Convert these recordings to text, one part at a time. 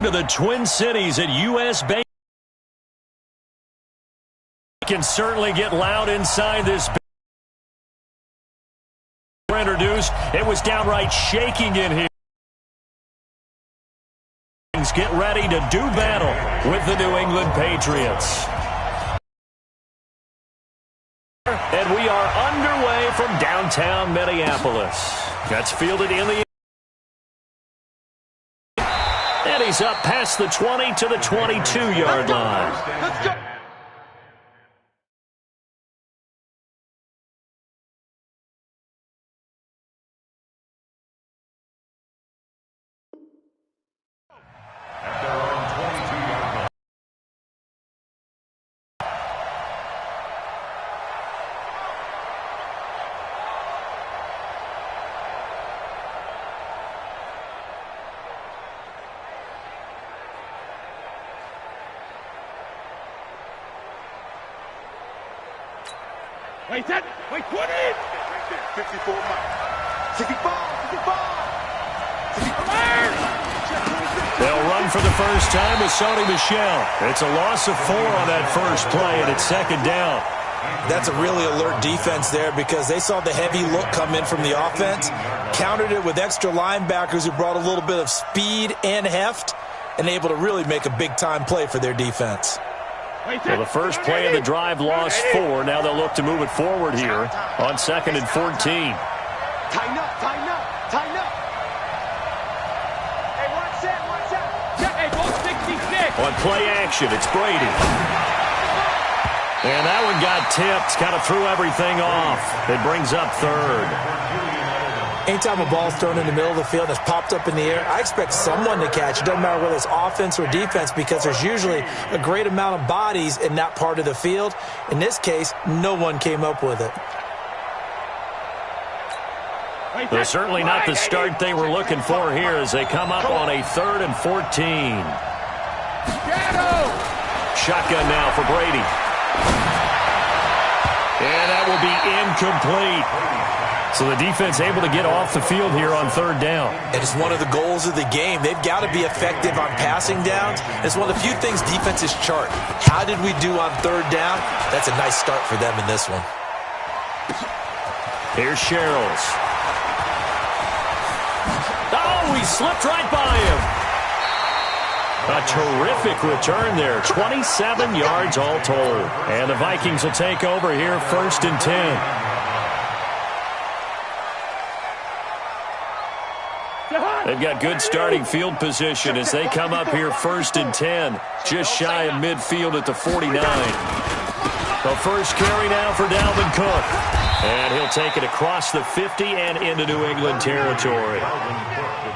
to the Twin Cities at U.S. Bank. Can certainly get loud inside this. Introduced. It was downright shaking in here. Get ready to do battle with the New England Patriots. And we are underway from downtown Minneapolis. That's fielded in the... And he's up past the 20 to the 22-yard line. Let's go. Wait, put it! Right there, 54 miles. 64, 64! They'll run for the first time with Sony Michel. It's a loss of 4 on that first play, and it's second down. That's a really alert defense there because they saw the heavy look come in from the offense, countered it with extra linebackers who brought a little bit of speed and heft, and able to really make a big-time play for their defense. Well, the first play of the drive lost 4. Now they'll look to move it forward here on 2nd and 14. Tighten up, tighten up, tighten up. Hey, watch that. Hey, go 66. On play action, it's Brady. And that one got tipped, kind of threw everything off. It brings up 3rd. Anytime a ball's thrown in the middle of the field and it's popped up in the air, I expect someone to catch. It doesn't matter whether it's offense or defense because there's usually a great amount of bodies in that part of the field. In this case, no one came up with it. Well, certainly not the start they were looking for here as they come up on a 3rd and 14. Shotgun now for Brady. And that will be incomplete. So the defense able to get off the field here on 3rd down. It is one of the goals of the game. They've got to be effective on passing downs. It's one of the few things defenses chart. How did we do on 3rd down? That's a nice start for them in this one. Here's Sherrills. Oh, he slipped right by him. A terrific return there. 27 yards all told. And the Vikings will take over here 1st and 10. They've got good starting field position as they come up here 1st and 10, just shy of midfield at the 49. The first carry now for Dalvin Cook. And he'll take it across the 50 and into New England territory.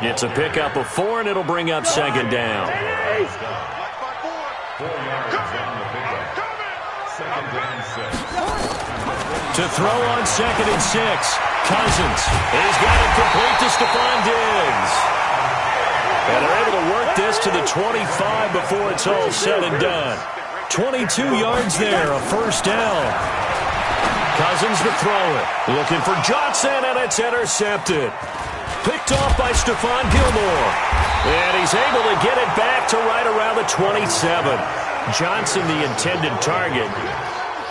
It's a pickup of 4, and it'll bring up 2nd down. To throw on 2nd and 6. Cousins. He's got it complete to Stephon Diggs. And they're able to work this to the 25 before it's all said and done. 22 yards there, a 1st down. Cousins to throw it. Looking for Johnson, and it's intercepted. Picked off by Stephon Gilmore. And he's able to get it back to right around the 27. Johnson, the intended target.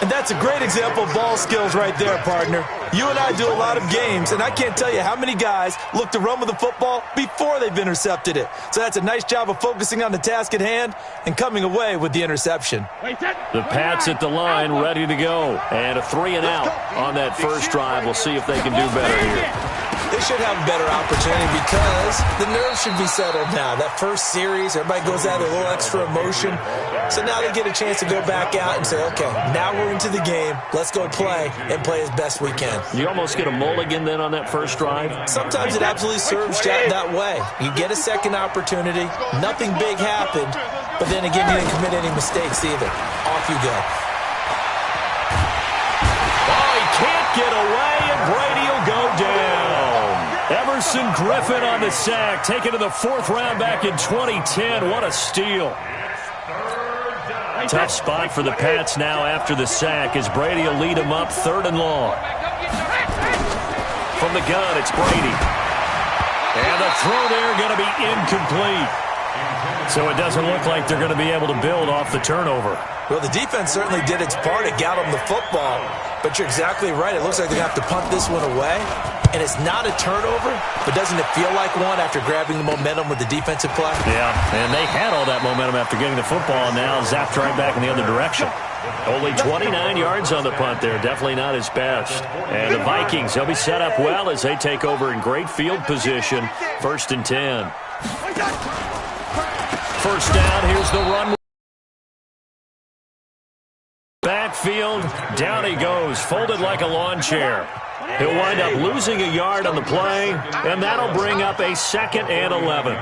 And that's a great example of ball skills right there, partner. You and I do a lot of games, and I can't tell you how many guys look to run with the football before they've intercepted it. So that's a nice job of focusing on the task at hand and coming away with the interception. The Pats at the line ready to go. And a 3 and out on that first drive. We'll see if they can do better here. They should have a better opportunity because the nerves should be settled now. That first series, everybody goes out with a little extra emotion. So now they get a chance to go back out and say, okay, now we're into the game. Let's go play and play as best we can. You almost get a mulligan then on that first drive? Sometimes it absolutely serves that way. You get a second opportunity. Nothing big happened. But then again, you didn't commit any mistakes either. Off you go. Oh, he can't get away, and Brady will go down. Everson Griffin on the sack, taken to the 4th round back in 2010. What a steal. Tough spot for the Pats now after the sack as Brady will lead them up 3rd and long. From the gun, it's Brady. And the throw there going to be incomplete. So it doesn't look like they're going to be able to build off the turnover. Well, the defense certainly did its part. It got them the football. But you're exactly right. It looks like they're going to have to punt this one away. And it's not a turnover, but doesn't it feel like one after grabbing the momentum with the defensive play? Yeah, and they had all that momentum after getting the football, and now zapped right back in the other direction. Only 29 yards on the punt there. Definitely not his best. And the Vikings, they'll be set up well as they take over in great field position. 1st and 10. First down, here's the run. Backfield, down he goes, folded like a lawn chair. He'll wind up losing a yard on the play, and that'll bring up a 2nd and 11.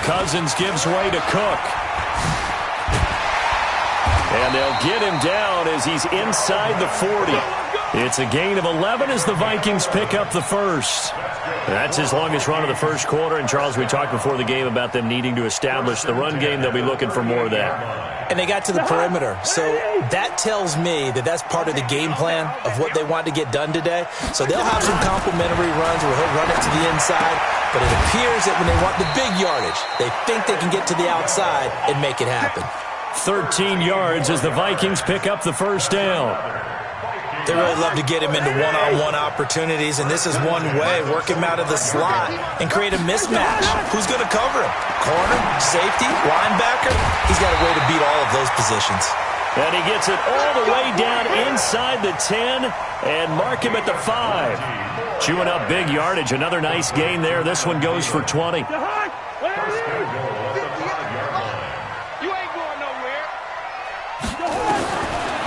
Cousins gives way to Cook. And they'll get him down as he's inside the 40. It's a gain of 11 as the Vikings pick up the first. That's his longest run of the first quarter. And, Charles, we talked before the game about them needing to establish the run game. They'll be looking for more of that. And they got to the perimeter. So that tells me that that's part of the game plan of what they want to get done today. So they'll have some complimentary runs where he'll run it to the inside. But it appears that when they want the big yardage, they think they can get to the outside and make it happen. 13 yards as the Vikings pick up the first down. They really love to get him into one-on-one opportunities, and this is one way. Work him out of the slot and create a mismatch. Who's going to cover him? Corner, safety, linebacker? He's got a way to beat all of those positions. And he gets it all the way down inside the 10 and mark him at the 5. Chewing up big yardage. Another nice gain there. This one goes for 20.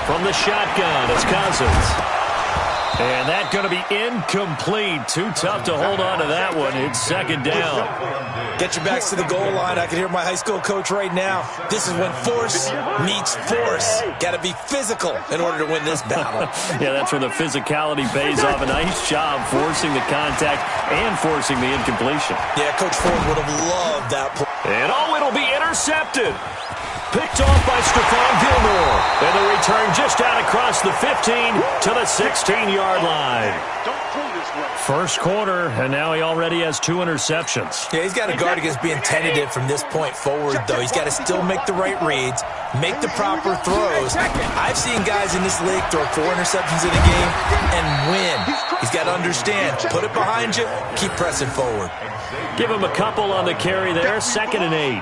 From the shotgun, it's Cousins. And that's going to be incomplete. Too tough to hold on to that one. It's 2nd down. Get your backs to the goal line. I can hear my high school coach right now. This is when force meets force. Got to be physical in order to win this battle. Yeah, that's where the physicality pays off. A nice job forcing the contact and forcing the incompletion. Yeah, Coach Ford would have loved that play. And it'll be intercepted. Picked off by Stephon Gilmore. And the return just out across the 15 to the 16-yard line. First quarter, and now he already has 2 interceptions. Yeah, he's got to guard against being tentative from this point forward, though. He's got to still make the right reads, make the proper throws. I've seen guys in this league throw 4 interceptions in a game and win. He's got to understand, put it behind you, keep pressing forward. Give him a couple on the carry there, 2nd and 8.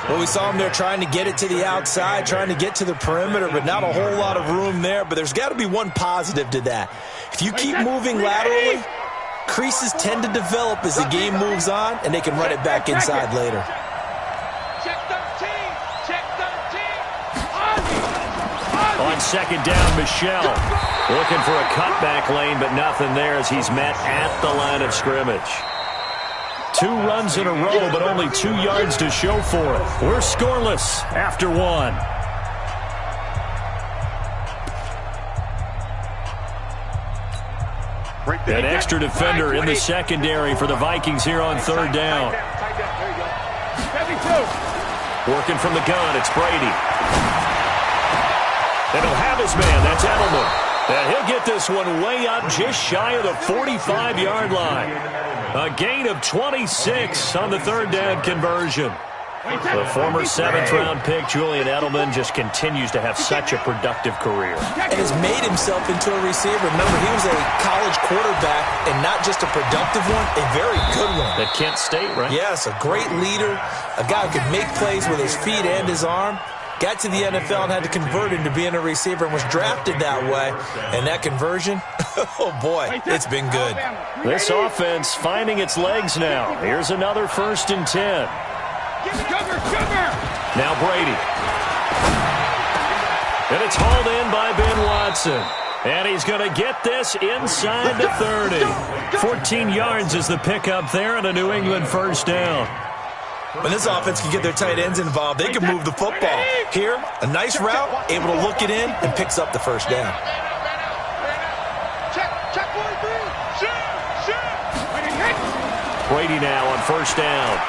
Well, we saw him there trying to get it to the outside, trying to get to the perimeter, but not a whole lot of room there. But there's got to be one positive to that. If you keep moving laterally, creases tend to develop as the game moves on, and they can run it back inside later. Check 13. Check 13. On 2nd down, Michel looking for a cutback lane, but nothing there as he's met at the line of scrimmage. 2 runs in a row, but only 2 yards to show for it. We're scoreless after 1. An extra defender in the secondary for the Vikings here on 3rd down. Working from the gun, it's Brady. And he'll have his man, that's Edelman. And he'll get this one way up just shy of the 45-yard line. A gain of 26 on the 3rd down conversion. The former 7th-round pick, Julian Edelman, just continues to have such a productive career. And has made himself into a receiver. Remember, he was a college quarterback, and not just a productive one, a very good one. At Kent State, right? Yes, a great leader, a guy who could make plays with his feet and his arm. Got to the NFL and had to convert into being a receiver and was drafted that way. And that conversion, oh boy, it's been good. This offense finding its legs now. Here's another 1st and 10. Cover. Now Brady. And it's hauled in by Ben Watson. And he's going to get this inside the 30. 14 yards is the pickup there and a New England 1st down. When this offense can get their tight ends involved, they can move the football. Here, a nice route, able to look it in, and picks up the 1st down. Check 43. Brady now on 1st down.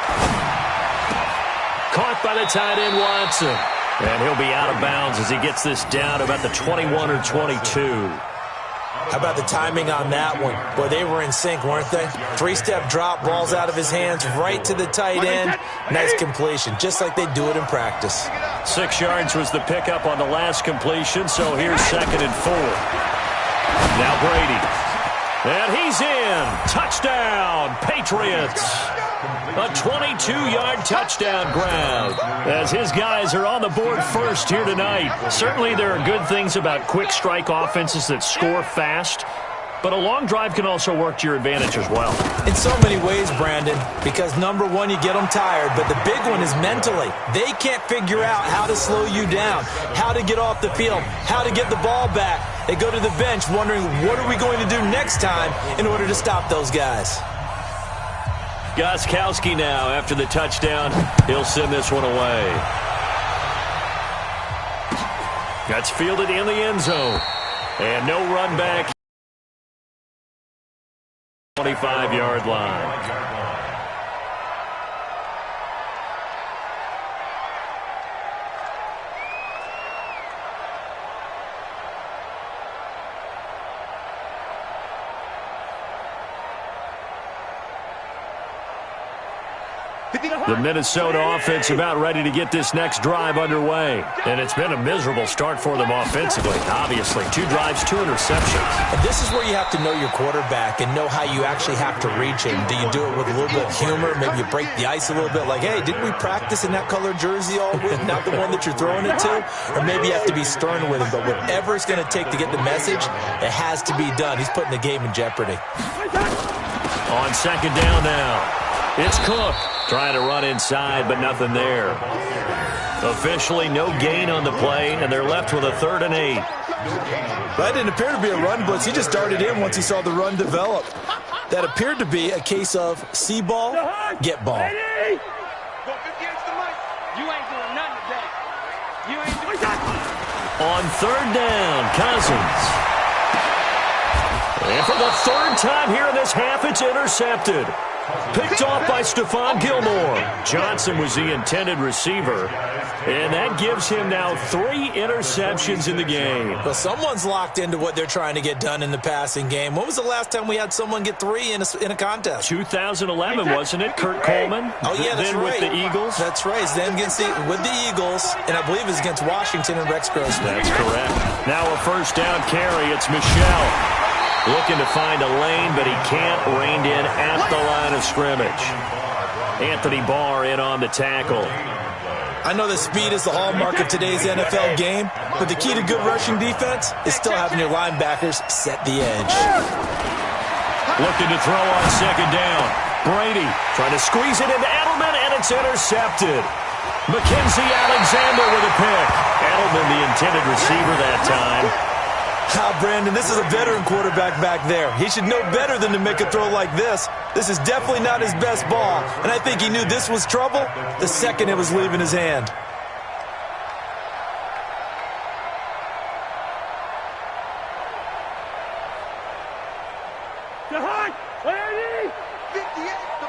Caught by the tight end, Watson. And he'll be out of bounds as he gets this down to about the 21 or 22. How about the timing on that one? Boy, they were in sync, weren't they? Three-step drop, balls out of his hands, right to the tight end. Nice completion, just like they do it in practice. 6 yards was the pickup on the last completion, so here's 2nd and 4. Now Brady. And he's in. Touchdown, Patriots. A 22-yard touchdown grab as his guys are on the board first here tonight. Certainly there are good things about quick strike offenses that score fast, but a long drive can also work to your advantage as well. In so many ways, Brandon, because number one, you get them tired, but the big one is mentally. They can't figure out how to slow you down, how to get off the field, how to get the ball back. They go to the bench wondering, what are we going to do next time in order to stop those guys? Gostkowski now after the touchdown. He'll send this one away. That's fielded in the end zone. And no run back. 25-yard line. The Minnesota offense about ready to get this next drive underway. And it's been a miserable start for them offensively, obviously. 2 drives, 2 interceptions. And this is where you have to know your quarterback and know how you actually have to reach him. Do you do it with a little bit of humor? Maybe you break the ice a little bit like, hey, didn't we practice in that colored jersey all week, not the one that you're throwing it to? Or maybe you have to be stern with him. But whatever it's going to take to get the message, it has to be done. He's putting the game in jeopardy. On 2nd down now, it's Cook. Trying to run inside, but nothing there. Officially, no gain on the play, and they're left with a 3rd and 8. That didn't appear to be a run blitz. He just darted in once he saw the run develop. That appered to be a case of see ball, get ball. You ain't doing nothing today. You ain't doing nothing. On 3rd down, Cousins. And for the 3rd time here in this half, it's intercepted. Picked off by Stephon Gilmore. Johnson was the intended receiver, and that gives him now 3 interceptions in the game. Well, someone's locked into what they're trying to get done in the passing game. When was the last time we had someone get 3 in a contest? 2011, wasn't it? Kurt Coleman? Oh, yeah, that's then right. With the Eagles? That's right. Then with the Eagles, and I believe it's against Washington and Rex Grossman. That's correct. Now a 1st down carry. It's Michel. Looking to find a lane, but he can't. Reined in at the line of scrimmage. Anthony Barr in on the tackle. I know that speed is the hallmark of today's NFL game, but the key to good rushing defense is still having your linebackers set the edge. Looking to throw on 2nd down. Brady trying to squeeze it into Edelman, and it's intercepted. Mackenzie Alexander with a pick. Edelman, the intended receiver that time. Brandon, this is a veteran quarterback back there. He should know better than to make a throw like this. This is definitely not his best ball, and I think he knew this was trouble the second it was leaving his hand.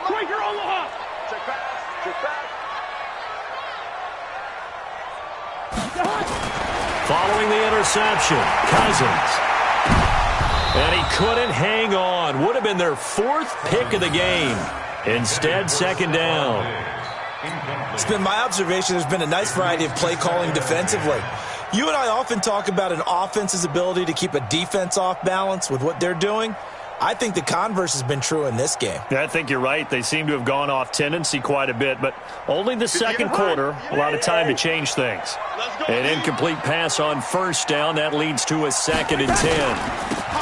Quaker Omaha. Check back. Following the interception, Cousins. And he couldn't hang on. Would have been their 4th pick of the game. Instead, 2nd down. It's been my observation there's been a nice variety of play calling defensively. You and I often talk about an offense's ability to keep a defense off balance with what they're doing. I think the converse has been true in this game. Yeah, I think you're right. They seem to have gone off tendency quite a bit, but only the 2nd quarter, a lot of time to change things. An incomplete pass on 1st down. That leads to a 2nd and 10.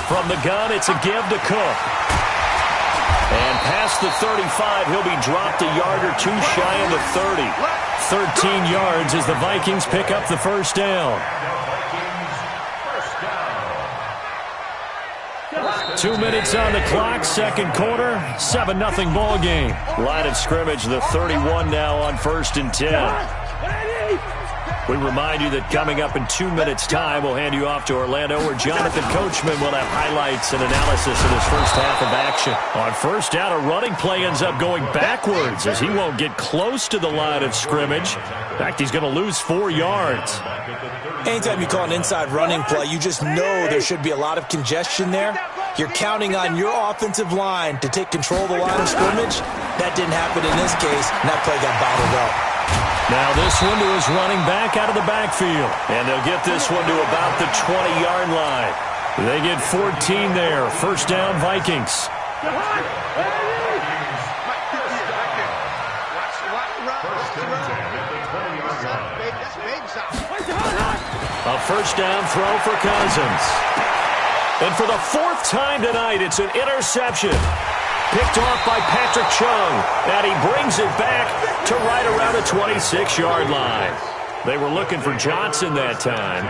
From the gun, it's a give to Cook. And past the 35, he'll be dropped a yard or 2 shy of the 30. 13 yards as the Vikings pick up the 1st down. 2 minutes on the clock, 2nd quarter, 7-0 ball game. Line of scrimmage, the 31 now on 1st and 10. We remind you that coming up in 2 minutes' time, we'll hand you off to Orlando, where Jonathan Coachman will have highlights and analysis of his first half of action. On first down, a running play ends up going backwards as he won't get close to the line of scrimmage. In fact, he's going to lose 4 yards. Anytime you call an inside running play, you just know there should be a lot of congestion there. You're counting on your offensive line to take control of the line of scrimmage. That didn't happen in this case, and that play got bottled up. Now this one to his running back out of the backfield. And they'll get this one to about the 20-yard line. They get 14 there. First down, Vikings. A first down throw for Cousins. And for the 4th time tonight, it's an interception. Picked off by Patrick Chung, and he brings it back to right around the 26-yard line. They were looking for Johnson that time.